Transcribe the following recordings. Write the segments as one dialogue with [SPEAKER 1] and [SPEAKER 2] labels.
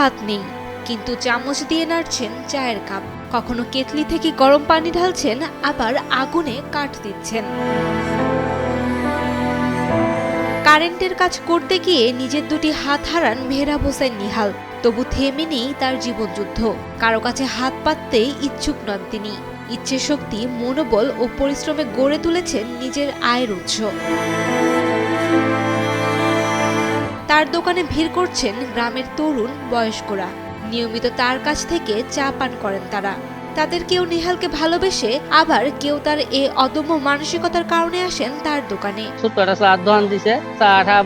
[SPEAKER 1] হাত নেই, কিন্তু চামচ দিয়ে নাড়ছেন চায়ের কাপ। কখনো কেতলি থেকে গরম পানি ঢালছেন, আবার আগুনে কাঠ দিচ্ছেন। কারেন্টের কাজ করতে গিয়ে নিজের দুটি হাত হারান মেহরাব হোসেন নিহাল। তবু থেমে নেই তার জীবনযুদ্ধ। কারো কাছে হাত পাততেই ইচ্ছুক নন তিনি। ইচ্ছে শক্তি, মনোবল ও পরিশ্রমে গড়ে তুলেছেন নিজের আয়ের উৎস। তার দোকানে ভিড় করছেন গ্রামের তরুণ বয়স্করা। নিয়মিত তার কাছ থেকে চা পান করেন তারা। তাদের কেউ নিহালকে ভালোবেসে, আবার কেউ তার এই অদম্য মানসিকতার কারণে আসেন তার দোকানে।
[SPEAKER 2] ছোট্ট একটা চার দোকান দিছে, চাটা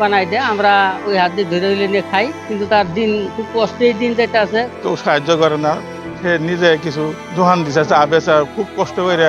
[SPEAKER 2] বানাই দিয়ে আমরা ওই হাত দিয়ে ধরে নিয়ে খাই। কিন্তু তার দিন খুব কষ্টের দিন যেটা আছে।
[SPEAKER 3] কেউ সাহায্য করে না, সে নিজে কিছু দোকান দিছে চা বেচা, খুব কষ্ট করে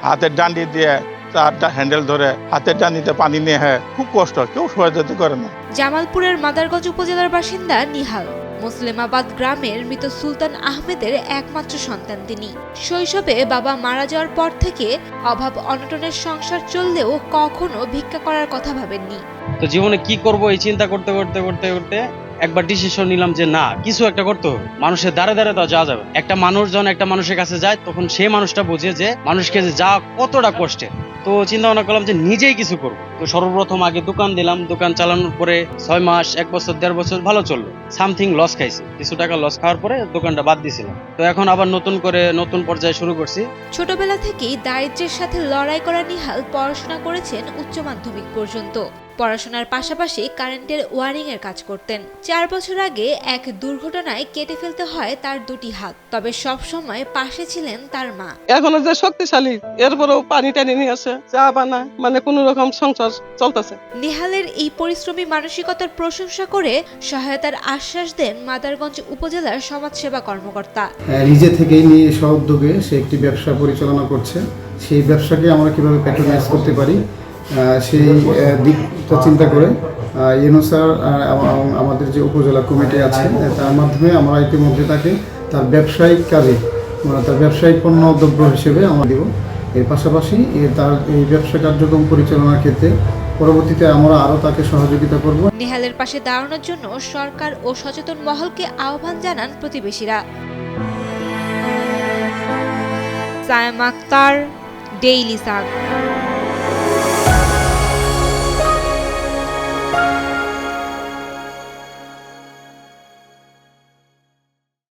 [SPEAKER 3] হাতের ডান্ডি দিয়ে চারটা হ্যান্ডেল ধরে হাতের ডান্ডিতে পানি নিয়ে খুব কষ্ট, কেউ সহযোগিতা করে না।
[SPEAKER 1] জামালপুরের মাদারগঞ্জ উপজেলার বাসিন্দা নিহাল মুসলিমাবাদ গ্রামের মৃত সুলতান আহমেদের একমাত্র সন্তান তিনি। শৈশবে বাবা মারা যাওয়ার পর থেকে অভাব অনটনের সংসার চললেও কখনো ভিক্ষা করার কথা ভাবেননি।
[SPEAKER 4] তো জীবনে কি করব এই চিন্তা করতে করতে করতে করতে একবার ডিসিশন নিলাম যে না, কিছু একটা করতে হবে। মানুষের দ্বারে দ্বারে তো যাওয়া যাবে। একটা মানুষ যখন একটা মানুষের কাছে যায়, তখন সেই মানুষটা বুঝে যে মানুষকে যে যা কতটা কষ্টের। তো চিন্তা ভাবনা করলাম যে নিজেই কিছু করব। তো সর্বপ্রথম আগে দোকান দিলাম। দোকান চালানোর পরে 6 মাস, 1 বছর, 1.5 বছর ভালো চললো। সামথিং লস খাইছি, কিছু টাকা লস খাওয়ার পরে দোকানটা বাদ দিয়েছিলাম। তো এখন আবার নতুন পর্যায়ে শুরু করছি।
[SPEAKER 1] ছোটবেলা থেকেই দারিদ্র্যের সাথে লড়াই করা নিহাল পড়াশোনা করেছেন উচ্চ মাধ্যমিক পর্যন্ত। পড়াশোনার পাশাপাশি কারেন্টের ওয়ারিং এর কাজ করতেন। 4 বছর আগে এক দুর্ঘটনায় কেটে ফেলতে হয় তার দুটি হাত। তবে সব সময় পাশে ছিলেন তার মা।
[SPEAKER 5] এখনো যে শক্তিশালী, এরপরেও পানি টানি নিয়ে আসে, চা বানায়, মানে কোন রকম সংসার চলতেছে।
[SPEAKER 1] নিহালের এই পরিশ্রমী মানসিকতার প্রশংসা করে সহায়তার আশ্বাস দেন মাদারগঞ্জ উপজেলার সমাজসেবা কর্মকর্তা।
[SPEAKER 6] নিজে থেকেই নিয়ে সহযোগে সে একটি ব্যবসা পরিচালনা করছে। সেই ব্যবসাকে আমরা কিভাবে প্যাট্রোনাইজ করতে পারি সেই দিকটা চিন্তা করে স্যার আমাদের যে উপজেলা কমিটি আছে তার মাধ্যমে আমরা ইতিমধ্যে তাকে তার ব্যবসায়িক কাজে, তার ব্যবসায়িক পণ্য দ্রব্য হিসেবে আমরা দেব। এর পাশাপাশি তার এই ব্যবসা কার্যক্রম পরিচালনার ক্ষেত্রে পরবর্তীতে আমরা আরও তাকে সহযোগিতা করব।
[SPEAKER 1] নিহালের পাশে দাঁড়ানোর জন্য সরকার ও সচেতন মহলকে আহ্বান জানান প্রতিবেশীরা। সায়েম আক্তার, ডেইলি সাগ।